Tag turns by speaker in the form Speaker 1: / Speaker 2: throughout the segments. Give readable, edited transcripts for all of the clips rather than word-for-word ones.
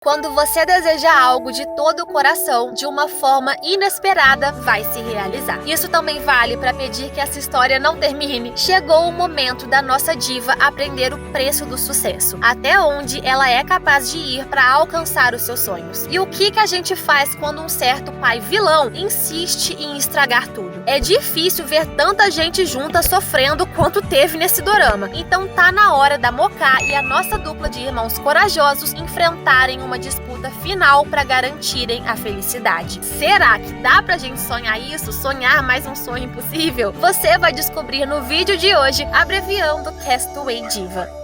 Speaker 1: Quando você deseja algo de todo o coração, de uma forma inesperada, vai se realizar. Isso também vale para pedir que essa história não termine. Chegou o momento da nossa diva aprender o preço do sucesso, até onde ela é capaz de ir para alcançar os seus sonhos. E o que a gente faz quando um certo pai vilão insiste em estragar tudo? É difícil ver tanta gente junta sofrendo quanto teve nesse dorama. Então tá na hora da Moká e a nossa dupla de irmãos corajosos enfrentarem uma disputa final para garantirem a felicidade. Será que dá pra gente sonhar isso? Sonhar mais um sonho impossível? Você vai descobrir no vídeo de hoje, abreviando Castaway Diva.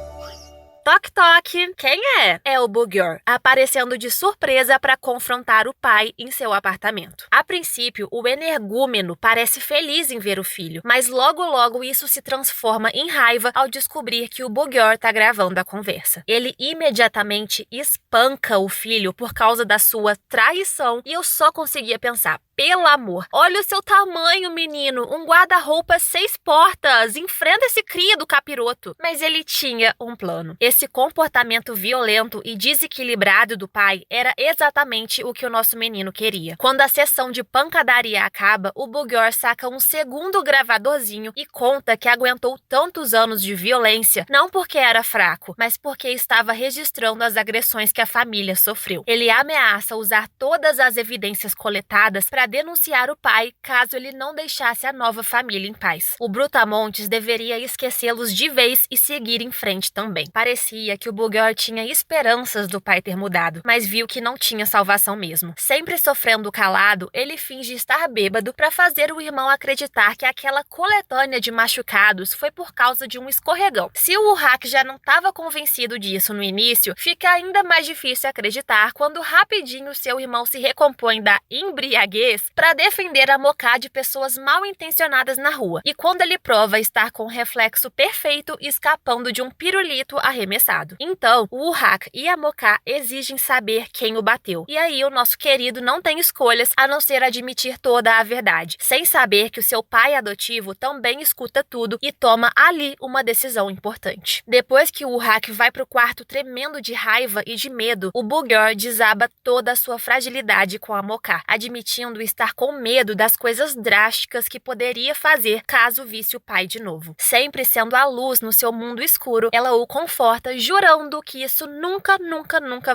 Speaker 1: Toque, toque. Quem é? É o Bugyor, aparecendo de surpresa para confrontar o pai em seu apartamento. A princípio, o energúmeno parece feliz em ver o filho, mas logo isso se transforma em raiva ao descobrir que o Bugyor tá gravando a conversa. Ele imediatamente espanca o filho por causa da sua traição e eu só conseguia pensar: pelo amor, olha o seu tamanho, menino, um guarda-roupa 6 portas, enfrenta esse cria do capiroto. Mas ele tinha um plano. Esse comportamento violento e desequilibrado do pai era exatamente o que o nosso menino queria. Quando a sessão de pancadaria acaba, o Bugyor saca um segundo gravadorzinho e conta que aguentou tantos anos de violência, não porque era fraco, mas porque estava registrando as agressões que a família sofreu. Ele ameaça usar todas as evidências coletadas para denunciar o pai caso ele não deixasse a nova família em paz. O Brutamontes deveria esquecê-los de vez e seguir em frente também. Parecia que o Bugyor tinha esperanças do pai ter mudado, mas viu que não tinha salvação mesmo. Sempre sofrendo calado, ele finge estar bêbado para fazer o irmão acreditar que aquela coletânea de machucados foi por causa de um escorregão. Se o Urrak já não estava convencido disso no início, fica ainda mais difícil acreditar quando rapidinho seu irmão se recompõe da embriaguez para defender a Moká de pessoas mal intencionadas na rua. E quando ele prova estar com o reflexo perfeito, escapando de um pirulito arremessado. Então, o Urrak e a Moká exigem saber quem o bateu. E aí o nosso querido não tem escolhas a não ser admitir toda a verdade, sem saber que o seu pai adotivo também escuta tudo e toma ali uma decisão importante. Depois que o Urrak vai pro quarto tremendo de raiva e de medo, o Bugyor desaba toda a sua fragilidade com a Moká, admitindo estar com medo das coisas drásticas que poderia fazer caso visse o pai de novo. Sempre sendo a luz no seu mundo escuro, ela o conforta, jurando que isso nunca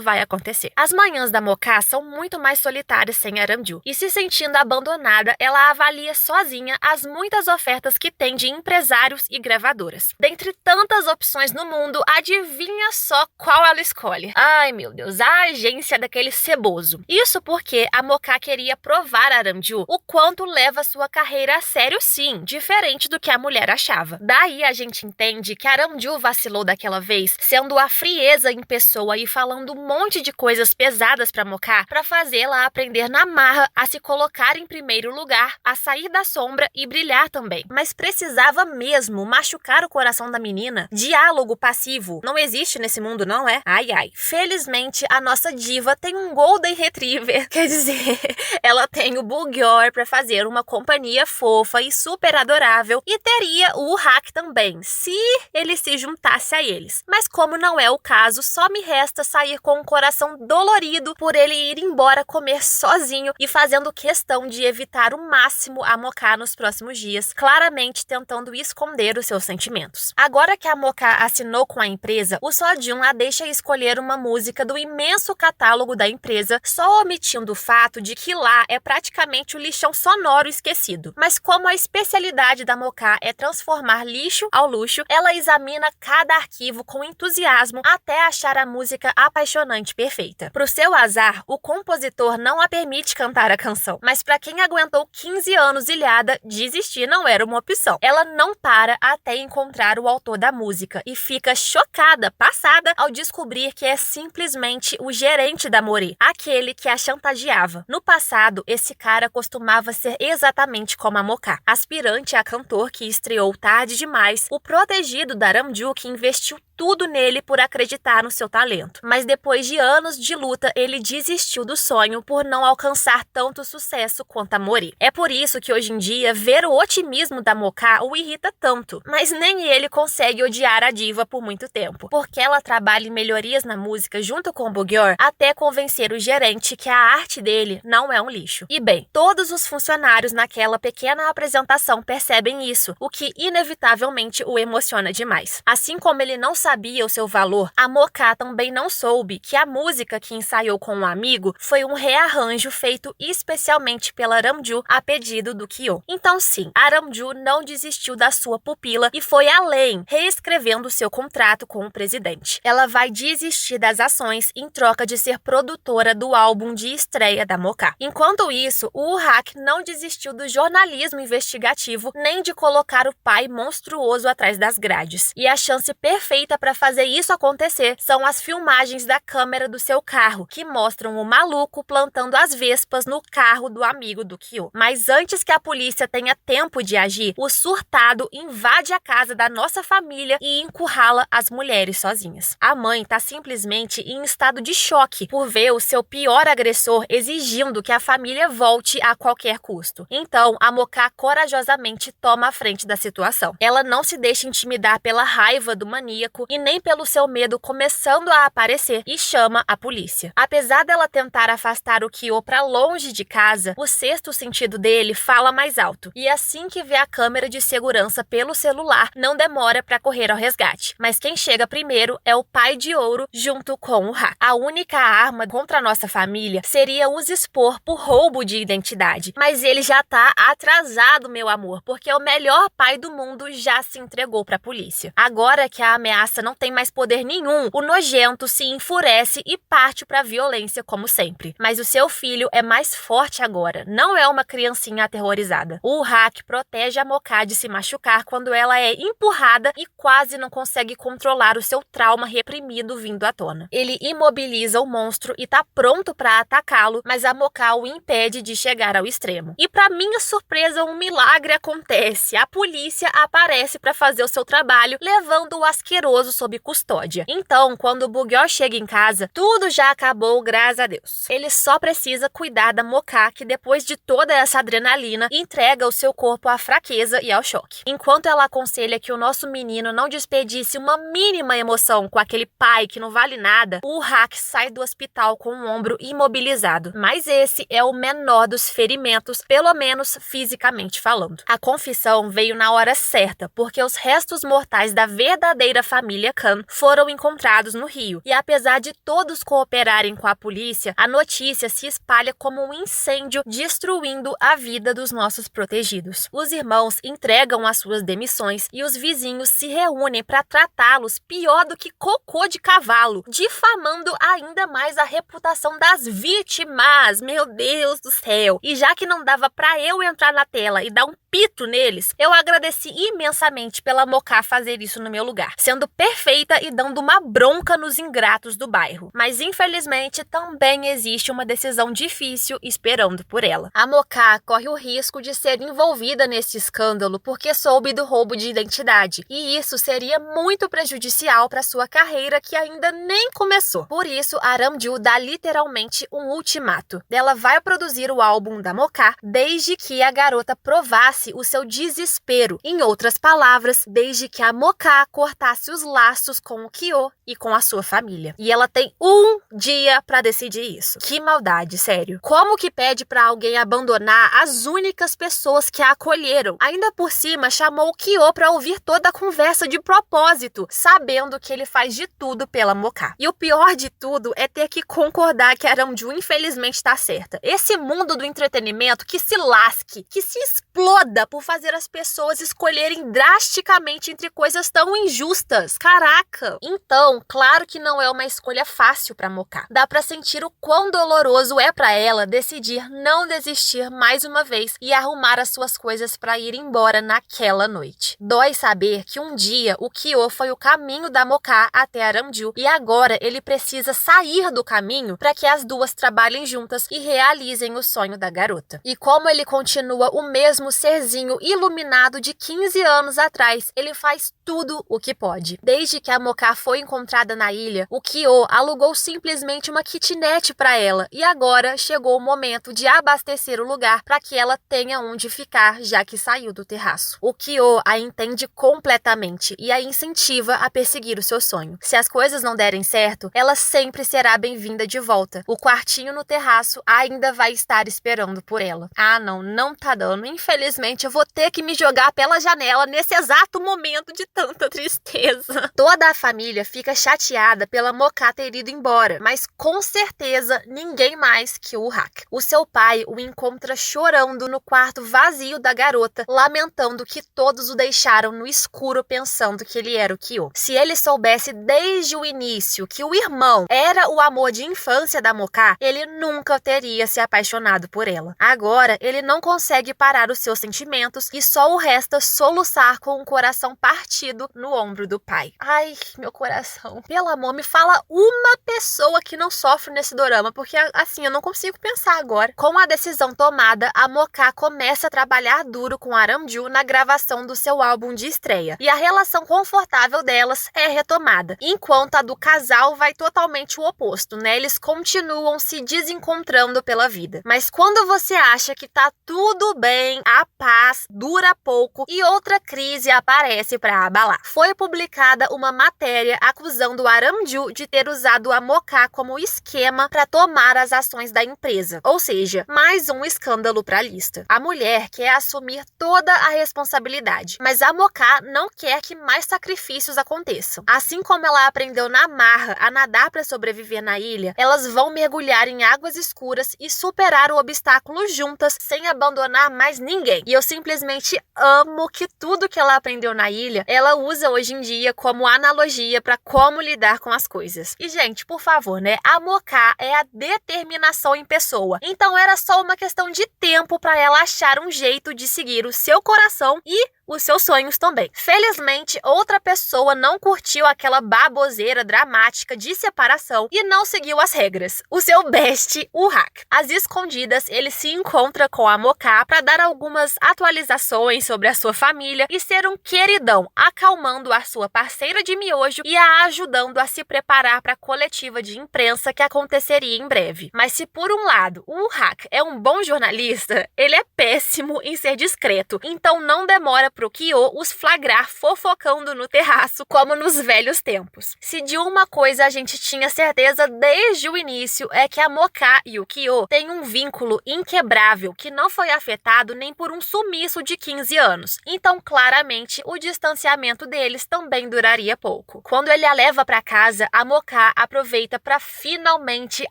Speaker 1: vai acontecer. As manhãs da Moká são muito mais solitárias sem Aramju, e se sentindo abandonada, ela avalia sozinha as muitas ofertas que tem de empresários e gravadoras. Dentre tantas opções no mundo, adivinha só qual ela escolhe? Ai meu Deus, a agência daquele ceboso. Isso porque a Moká queria provar a Aramju o quanto leva sua carreira a sério sim, diferente do que a mulher achava. Daí a gente entende que a Aramju vacilou daquela vez, sendo a frieza em pessoa e falando um monte de coisas pesadas pra Moká pra fazê-la aprender na marra a se colocar em primeiro lugar, a sair da sombra e brilhar também. Mas precisava mesmo machucar o coração da menina? Diálogo passivo não existe nesse mundo, não é? Ai. Felizmente a nossa diva tem um Golden Retriever, quer dizer, ela tem o Bugyor para fazer uma companhia fofa e super adorável, e teria o Urrak também, se ele se juntasse a eles. Mas como não é o caso, só me resta sair com um coração dolorido por ele ir embora comer sozinho e fazendo questão de evitar o máximo a Moká nos próximos dias, claramente tentando esconder os seus sentimentos. Agora que a Moká assinou com a empresa, o Sojun a deixa escolher uma música do imenso catálogo da empresa, só omitindo o fato de que lá é praticamente o lixão sonoro esquecido. Mas como a especialidade da Moká é transformar lixo ao luxo, ela examina cada arquivo com entusiasmo até achar a música apaixonante perfeita. Pro seu azar, o compositor não a permite cantar a canção, mas para quem aguentou 15 anos ilhada, desistir não era uma opção. Ela não para até encontrar o autor da música e fica chocada, passada, ao descobrir que é simplesmente o gerente da Morê, aquele que a chantageava. No passado, esse cara costumava ser exatamente como a Moká, aspirante a cantor que estreou tarde demais, o protegido da Aramju que investiu tudo nele por acreditar no seu talento. Mas depois de anos de luta, ele desistiu do sonho por não alcançar tanto sucesso quanto a Mori. É por isso que hoje em dia, ver o otimismo da Moka o irrita tanto. Mas nem ele consegue odiar a diva por muito tempo, porque ela trabalha em melhorias na música junto com o Bugyor até convencer o gerente que a arte dele não é um lixo. E bem, todos os funcionários naquela pequena apresentação percebem isso, o que inevitavelmente o emociona demais. Assim como ele não sabia o seu valor, a Moka também não soube que a música que ensaiou com um amigo foi um rearranjo feito especialmente pela Ramju a pedido do Kyo. Então sim, a Ramju não desistiu da sua pupila e foi além, reescrevendo seu contrato com o presidente. Ela vai desistir das ações em troca de ser produtora do álbum de estreia da Moka. Enquanto isso, o Urrak não desistiu do jornalismo investigativo nem de colocar o pai monstruoso atrás das grades. E a chance perfeita para fazer isso acontecer são as filmagens da câmera do seu carro, que mostram o maluco plantando as vespas no carro do amigo do Kyo. Mas antes que a polícia tenha tempo de agir, o surtado invade a casa da nossa família e encurrala as mulheres sozinhas. A mãe tá simplesmente em estado de choque por ver o seu pior agressor exigindo que a família volte a qualquer custo. Então, a Moka corajosamente toma a frente da situação. Ela não se deixa intimidar pela raiva do maníaco e nem pelo seu medo começando a aparecer e chama a polícia. Apesar dela tentar afastar o Kyo pra longe de casa, o sexto sentido dele fala mais alto. E assim que vê a câmera de segurança pelo celular, não demora pra correr ao resgate. Mas quem chega primeiro é o pai de ouro junto com o Hack. A única arma contra a nossa família seria os expor por roubo de identidade. Mas ele já tá atrasado, meu amor, porque o melhor pai do mundo já se entregou pra polícia. Agora que a ameaça não tem mais poder nenhum, o nojento se enfurece e parte pra violência como sempre. Mas o seu filho é mais forte agora, não é uma criancinha aterrorizada. O Hack protege a Moka de se machucar quando ela é empurrada e quase não consegue controlar o seu trauma reprimido vindo à tona. Ele imobiliza o monstro e tá pronto pra atacá-lo, mas a Moka o impede de chegar ao extremo. E pra minha surpresa, um milagre acontece. A polícia aparece pra fazer o seu trabalho, levando o asqueroso sob custódia. Então, quando o Bugyor chega em casa, tudo já acabou, graças a Deus. Ele só precisa cuidar da Moka, que depois de toda essa adrenalina, entrega o seu corpo à fraqueza e ao choque. Enquanto ela aconselha que o nosso menino não despedisse uma mínima emoção com aquele pai que não vale nada, o Hack sai do hospital com o ombro imobilizado. Mas esse é o menor dos ferimentos, pelo menos fisicamente falando. A confissão veio na hora certa, porque os restos mortais da verdadeira família Khan foram encontrados no rio. E apesar de todos cooperarem com a polícia, a notícia se espalha como um incêndio, destruindo a vida dos nossos protegidos. Os irmãos entregam as suas demissões e os vizinhos se reúnem para tratá-los pior do que cocô de cavalo, difamando ainda mais a reputação das vítimas. Meu Deus do céu! E já que não dava para eu entrar na tela e dar um pito neles, eu agradeci imensamente pela Moka fazer isso no meu lugar, sendo perfeita e dando uma bronca nos ingratos do bairro. Mas infelizmente também existe uma decisão difícil esperando por ela. A Moka corre o risco de ser envolvida nesse escândalo porque soube do roubo de identidade, e isso seria muito prejudicial para sua carreira, que ainda nem começou. Por isso, a Ramju dá literalmente um ultimato. Ela vai produzir o álbum da Moka desde que a garota provasse o seu desespero. Em outras palavras, desde que a Moka cortasse os laços com o Kyo e com a sua família. E ela tem um dia pra decidir isso. Que maldade, sério. Como que pede pra alguém abandonar as únicas pessoas que a acolheram? Ainda por cima, chamou o Kyo pra ouvir toda a conversa de propósito, sabendo que ele faz de tudo pela Moka. E o pior de tudo é ter que concordar que a Ramju infelizmente tá certa. Esse mundo do entretenimento que se lasque, que se exploda por fazer as pessoas escolherem drasticamente entre coisas tão injustas. Caraca! Então, claro que não é uma escolha fácil pra Moka. Dá pra sentir o quão doloroso é pra ela decidir não desistir mais uma vez e arrumar as suas coisas pra ir embora naquela noite. Dói saber que um dia o Kyo foi o caminho da Moka até a Ramju e agora ele precisa sair do caminho pra que as duas trabalhem juntas e realizem o sonho da garota. E como ele continua o mesmo ser bebezinho iluminado de 15 anos atrás, ele faz tudo o que pode. Desde que a Moká foi encontrada na ilha, o Kyo alugou simplesmente uma kitnet para ela e agora chegou o momento de abastecer o lugar para que ela tenha onde ficar, já que saiu do terraço. O Kyo a entende completamente e a incentiva a perseguir o seu sonho. Se as coisas não derem certo, ela sempre será bem-vinda de volta. O quartinho no terraço ainda vai estar esperando por ela. Ah, não tá dando. Infelizmente, eu vou ter que me jogar pela janela nesse exato momento de tanta tristeza. Toda a família fica chateada pela Moká ter ido embora, mas com certeza ninguém mais que o Hak. O seu pai o encontra chorando no quarto vazio da garota, lamentando que todos o deixaram no escuro pensando que ele era o Kyo. Se ele soubesse desde o início que o irmão era o amor de infância da Moká, ele nunca teria se apaixonado por ela. Agora, ele não consegue parar os seus sentimentos e só o resta soluçar com o coração partido no ombro do pai. Ai, meu coração. Pelo amor, me fala uma pessoa que não sofre nesse dorama, porque assim, eu não consigo pensar agora. Com a decisão tomada, a Moká começa a trabalhar duro com Aramju na gravação do seu álbum de estreia. E a relação confortável delas é retomada, enquanto a do casal vai totalmente o oposto, né? Eles continuam se desencontrando pela vida. Mas quando você acha que tá tudo bem, a paz dura pouco e outra crise aparece para abalar. Foi publicada uma matéria acusando Aramju de ter usado a Moká como esquema para tomar as ações da empresa. Ou seja, mais um escândalo para a lista. A mulher quer assumir toda a responsabilidade, mas a Moká não quer que mais sacrifícios aconteçam. Assim como ela aprendeu na marra a nadar para sobreviver na ilha, elas vão mergulhar em águas escuras e superar o obstáculo juntas, sem abandonar mais ninguém. E eu simplesmente amo que tudo que ela aprendeu na ilha, ela usa hoje em dia como analogia para como lidar com as coisas. E, gente, por favor, né? A Moká é a determinação em pessoa. Então era só uma questão de tempo para ela achar um jeito de seguir o seu coração e os seus sonhos também. Felizmente, outra pessoa não curtiu aquela baboseira dramática de separação e não seguiu as regras. O seu best, o Hak. Às escondidas, ele se encontra com a Moká para dar algumas atualizações sobre a sua família e ser um queridão, acalmando a sua parceira de miojo e a ajudando a se preparar para a coletiva de imprensa que aconteceria em breve. Mas se por um lado o Hak é um bom jornalista, ele é péssimo em ser discreto, então não demora pro Kyo os flagrar fofocando no terraço, como nos velhos tempos. Se de uma coisa a gente tinha certeza desde o início, é que a Moká e o Kyo têm um vínculo inquebrável que não foi afetado nem por um sumiço de 15 anos. Então, claramente, o distanciamento deles também duraria pouco. Quando ele a leva para casa, a Moká aproveita para finalmente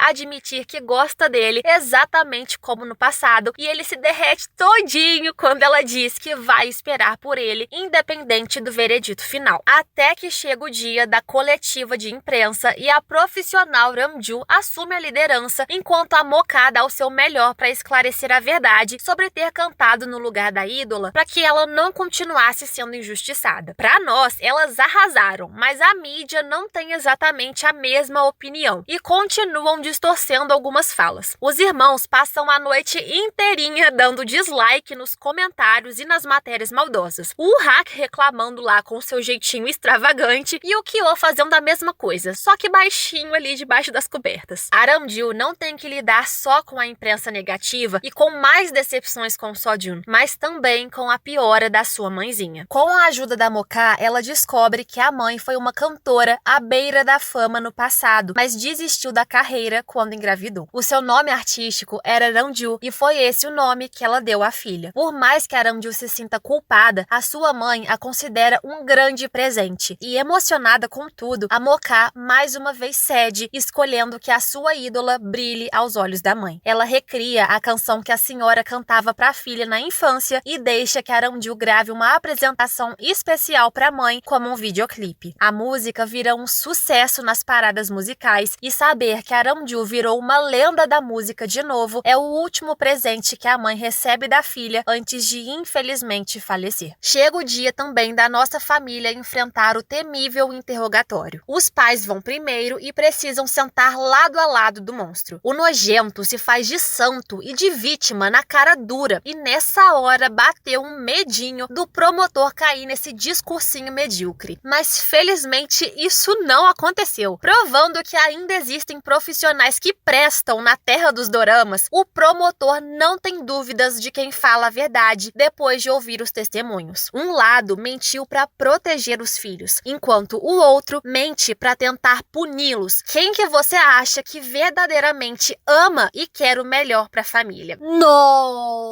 Speaker 1: admitir que gosta dele exatamente como no passado, e ele se derrete todinho quando ela diz que vai esperar por ele, independente do veredito final. Até que chega o dia da coletiva de imprensa e a profissional Ramju assume a liderança, enquanto a Moká dá o seu melhor para esclarecer a verdade sobre ter cantado no lugar da ídola para que ela não continuasse sendo injustiçada. Para nós, elas arrasaram, mas a mídia não tem exatamente a mesma opinião e continuam distorcendo algumas falas. Os irmãos passam a noite inteirinha dando dislike nos comentários e nas matérias maldosas. O Hak reclamando lá com seu jeitinho extravagante e o Kyo fazendo a mesma coisa, só que baixinho ali debaixo das cobertas. Aramju não tem que lidar só com a imprensa negativa e com mais decepções com Sojun, mas também com a piora da sua mãezinha. Com a ajuda da Moká, ela descobre que a mãe foi uma cantora à beira da fama no passado, mas desistiu da carreira quando engravidou. O seu nome artístico era Aramju e foi esse o nome que ela deu à filha. Por mais que Aramju se sinta culpada, a sua mãe a considera um grande presente. E emocionada com tudo, a Moká mais uma vez cede, escolhendo que a sua ídola brilhe aos olhos da mãe. Ela recria a canção que a senhora cantava para a filha na infância e deixa que Aramju grave uma apresentação especial para a mãe como um videoclipe. A música vira um sucesso nas paradas musicais e saber que Aramju virou uma lenda da música de novo é o último presente que a mãe recebe da filha antes de infelizmente falecer. acontecer. Chega o dia também da nossa família enfrentar o temível interrogatório. Os pais vão primeiro e precisam sentar lado a lado do monstro. O nojento se faz de santo e de vítima na cara dura, e nessa hora bateu um medinho do promotor cair nesse discursinho medíocre. Mas felizmente isso não aconteceu, provando que ainda existem profissionais que prestam na terra dos doramas. O promotor não tem dúvidas de quem fala a verdade depois de ouvir os testemunhos. Um lado mentiu para proteger os filhos, enquanto o outro mente para tentar puni-los. Quem que você acha que verdadeiramente ama e quer o melhor para a família? Nossa,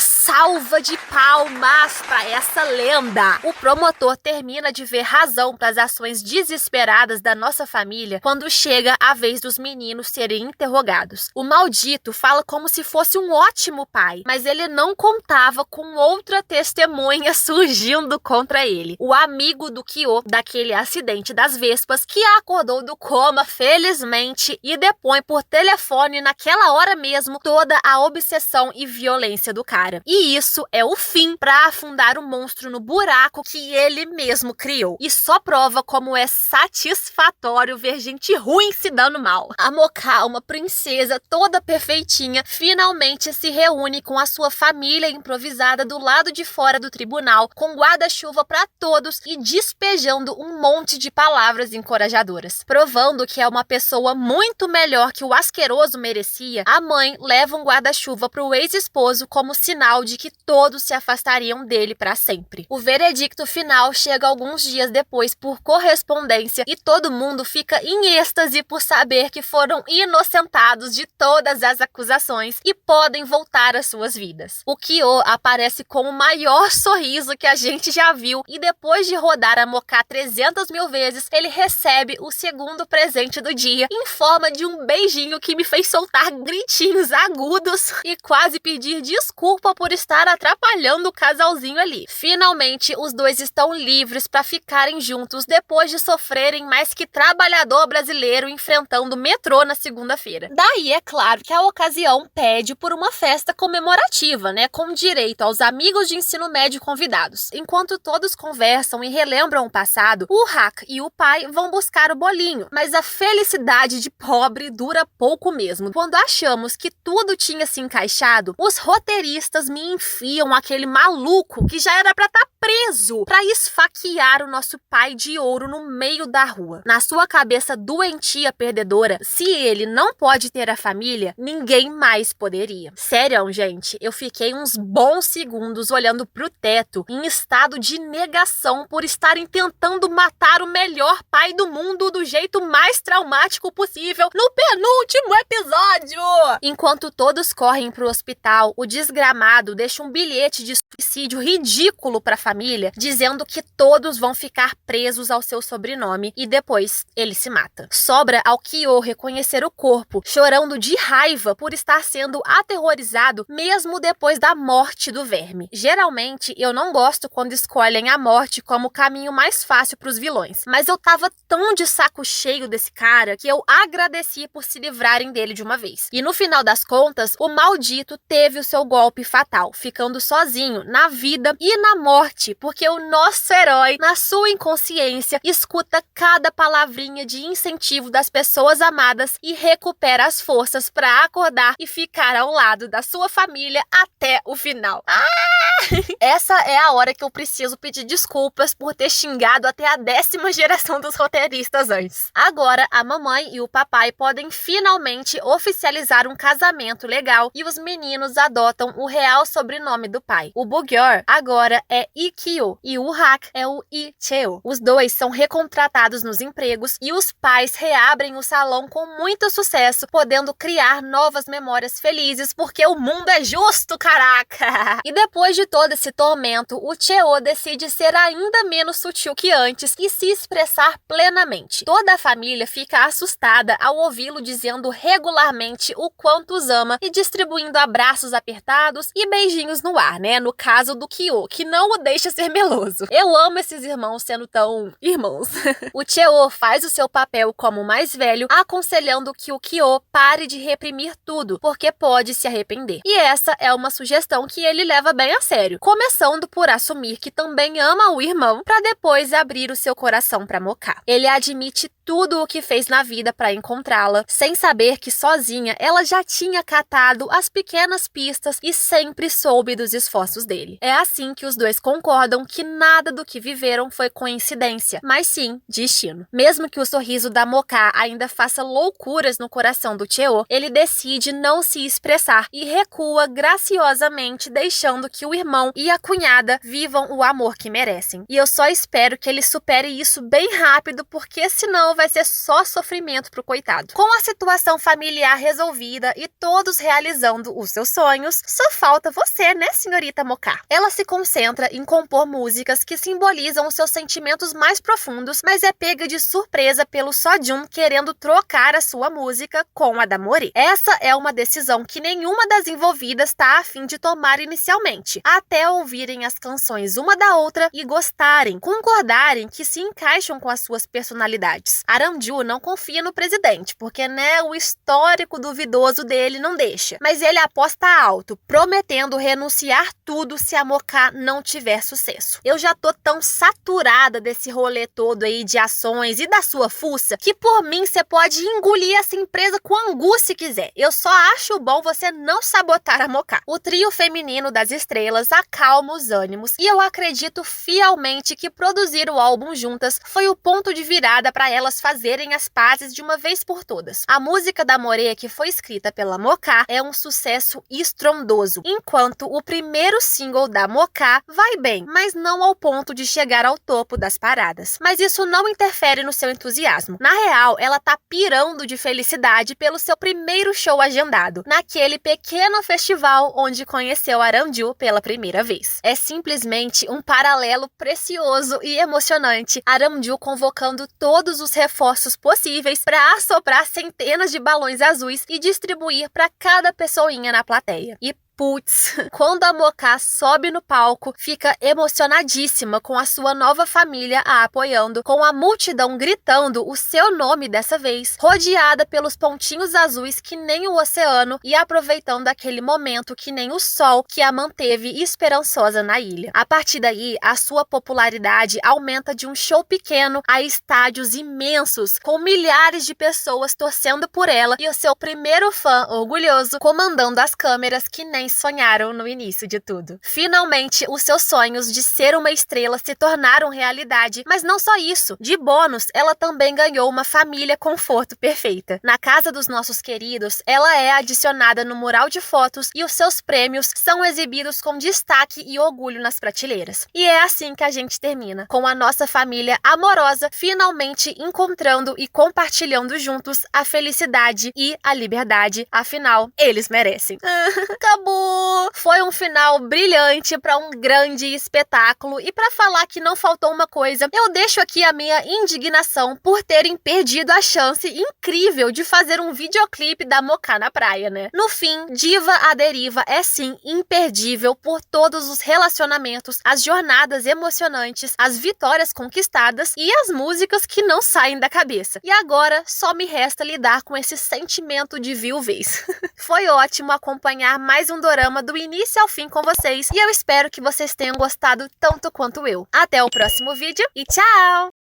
Speaker 1: salva de palmas para essa lenda! O promotor termina de ver razão para as ações desesperadas da nossa família quando chega a vez dos meninos serem interrogados. O maldito fala como se fosse um ótimo pai, mas ele não contava com outra testemunha surgindo contra ele. O amigo do Kyo, daquele acidente das vespas, que acordou do coma felizmente e depõe por telefone naquela hora mesmo toda a obsessão e violência do cara. E isso é o fim para afundar o monstro no buraco que ele mesmo criou. E só prova como é satisfatório ver gente ruim se dando mal. A Moka, uma princesa toda perfeitinha, finalmente se reúne com a sua família improvisada do lado de fora do tribunal, com guarda-chuva para todos e despejando um monte de palavras encorajadoras. Provando que é uma pessoa muito melhor que o asqueroso merecia, a mãe leva um guarda-chuva para o ex-esposo como sinal de que todos se afastariam dele para sempre. O veredicto final chega alguns dias depois por correspondência e todo mundo fica em êxtase por saber que foram inocentados de todas as acusações e podem voltar às suas vidas. O Kyo aparece com o maior sorriso que a gente já viu e depois de rodar a Moka 300 mil vezes, ele recebe o segundo presente do dia em forma de um beijinho que me fez soltar gritinhos agudos e quase pedir desculpa por estar atrapalhando o casalzinho ali. Finalmente, os dois estão livres para ficarem juntos depois de sofrerem mais que trabalhador brasileiro enfrentando o metrô na segunda-feira. Daí é claro que a ocasião pede por uma festa comemorativa, né, com direito aos amigos de ensino médio convidados. Enquanto todos conversam e relembram o passado, o Hak e o pai vão buscar o bolinho, mas a felicidade de pobre dura pouco mesmo. Quando achamos que tudo tinha se encaixado, os roteiristas me enfiam aquele maluco que já era pra estar preso pra esfaquear o nosso pai de ouro no meio da rua. Na sua cabeça doentia perdedora, se ele não pode ter a família, ninguém mais poderia. Sério, gente, eu fiquei uns bons segundos olhando pro teto, em estado de negação por estarem tentando matar o melhor pai do mundo do jeito mais traumático possível no penúltimo episódio! Enquanto todos correm pro hospital, o desgramado deixa um bilhete de suicídio ridículo pra família, dizendo que todos vão ficar presos ao seu sobrenome e depois ele se mata. Sobra ao Kyo reconhecer o corpo, chorando de raiva por estar sendo aterrorizado mesmo depois da morte do verme. Geralmente, eu não gosto quando escolhem a morte como o caminho mais fácil pros vilões, mas eu tava tão de saco cheio desse cara que eu agradeci por se livrarem dele de uma vez. E no final das contas, o maldito teve o seu golpe fatal, ficando sozinho na vida e na morte, porque o nosso herói, na sua inconsciência, escuta cada palavrinha de incentivo das pessoas amadas e recupera as forças para acordar e ficar ao lado da sua família até o final. Essa é a hora que eu preciso pedir desculpas por ter xingado até a 10ª geração dos roteiristas antes. Agora, a mamãe e o papai podem finalmente oficializar um casamento legal e os meninos adotam o real sobrenome do pai. O Bugyor agora é Ikkyo e o Hak é o Icheo. Os dois são recontratados nos empregos e os pais reabrem o salão com muito sucesso, podendo criar novas memórias felizes porque o mundo é justo, caraca! E depois de todo esse tormento, o Cheo decide ser ainda menos sutil que antes e se expressar plenamente. Toda a família fica assustada ao ouvi-lo dizendo regularmente o quanto os ama e distribuindo abraços apertados e beijinhos no ar, né? No caso do Kyo, que não o deixa ser meloso. Eu amo esses irmãos sendo tão irmãos. O Cheo faz o seu papel como o mais velho, aconselhando que o Kyo pare de reprimir tudo, porque pode se arrepender. E essa é uma sugestão que ele leva bem a sério, começando por assumir que também ama o irmão, para depois abrir o seu coração para Moka. Ele admite tudo o que fez na vida para encontrá-la, sem saber que sozinha ela já tinha catado as pequenas pistas e sempre soube dos esforços dele. É assim que os dois concordam que nada do que viveram foi coincidência, mas sim destino. Mesmo que o sorriso da Moka ainda faça loucuras no coração do Cheo, ele decide não se expressar e recua graciosamente, deixando que o irmão e a cunhada vivam o amor que merecem. E eu só espero que ele supere isso bem rápido, porque senão vai ser só sofrimento pro coitado. Com a situação familiar resolvida e todos realizando os seus sonhos, só falta você, né, senhorita Moka? Ela se concentra em compor músicas que simbolizam os seus sentimentos mais profundos, mas é pega de surpresa pelo Sojun querendo trocar a sua música com a da Mori. Essa é uma decisão que nenhuma das envolvidas está a fim de tomar inicialmente, até ouvirem as canções uma da outra e gostarem, concordarem que se encaixam com as suas personalidades. Aramju não confia no presidente, porque, né, o histórico duvidoso dele não deixa. Mas ele aposta alto, prometendo renunciar tudo se a Moka não tiver sucesso. Eu já tô tão saturada desse rolê todo aí de ações e da sua fuça, que por mim você pode engolir essa empresa com angu se quiser. Eu só acho bom você não sabotar a Moka. O trio feminino das estrelas acalma os ânimos e eu acredito fielmente que produzir o álbum juntas foi o ponto de virada para elas fazerem as pazes de uma vez por todas. A música da More, que foi escrita pela Moka, é um sucesso estrondoso, enquanto o primeiro single da Moka vai bem, mas não ao ponto de chegar ao topo das paradas. Mas isso não interfere no seu entusiasmo. Na real, ela tá pirando de felicidade pelo seu primeiro show agendado, naquele pequeno festival onde conheceu Aramju pela primeira vez. É simplesmente um paralelo precioso e emocionante, Aramju convocando todos os reforços possíveis para assoprar centenas de balões azuis e distribuir para cada pessoinha na plateia. E putz, quando a Moka sobe no palco, fica emocionadíssima com a sua nova família a apoiando, com a multidão gritando o seu nome dessa vez, rodeada pelos pontinhos azuis que nem o oceano e aproveitando aquele momento que nem o sol que a manteve esperançosa na ilha. A partir daí, a sua popularidade aumenta de um show pequeno a estádios imensos, com milhares de pessoas torcendo por ela e o seu primeiro fã orgulhoso comandando as câmeras que nem sonharam no início de tudo. Finalmente, os seus sonhos de ser uma estrela se tornaram realidade, mas não só isso. De bônus, ela também ganhou uma família conforto perfeita. Na casa dos nossos queridos, ela é adicionada no mural de fotos e os seus prêmios são exibidos com destaque e orgulho nas prateleiras. E é assim que a gente termina, com a nossa família amorosa finalmente encontrando e compartilhando juntos a felicidade e a liberdade. Afinal, eles merecem. Acabou! Foi um final brilhante para um grande espetáculo, e para falar que não faltou uma coisa, eu deixo aqui a minha indignação por terem perdido a chance incrível de fazer um videoclipe da Moka na praia, né? No fim, Diva à Deriva é sim imperdível por todos os relacionamentos, as jornadas emocionantes, as vitórias conquistadas e as músicas que não saem da cabeça. E agora só me resta lidar com esse sentimento de viuvez. Foi ótimo acompanhar mais um dorama do início ao fim com vocês, e eu espero que vocês tenham gostado tanto quanto eu. Até o próximo vídeo e tchau!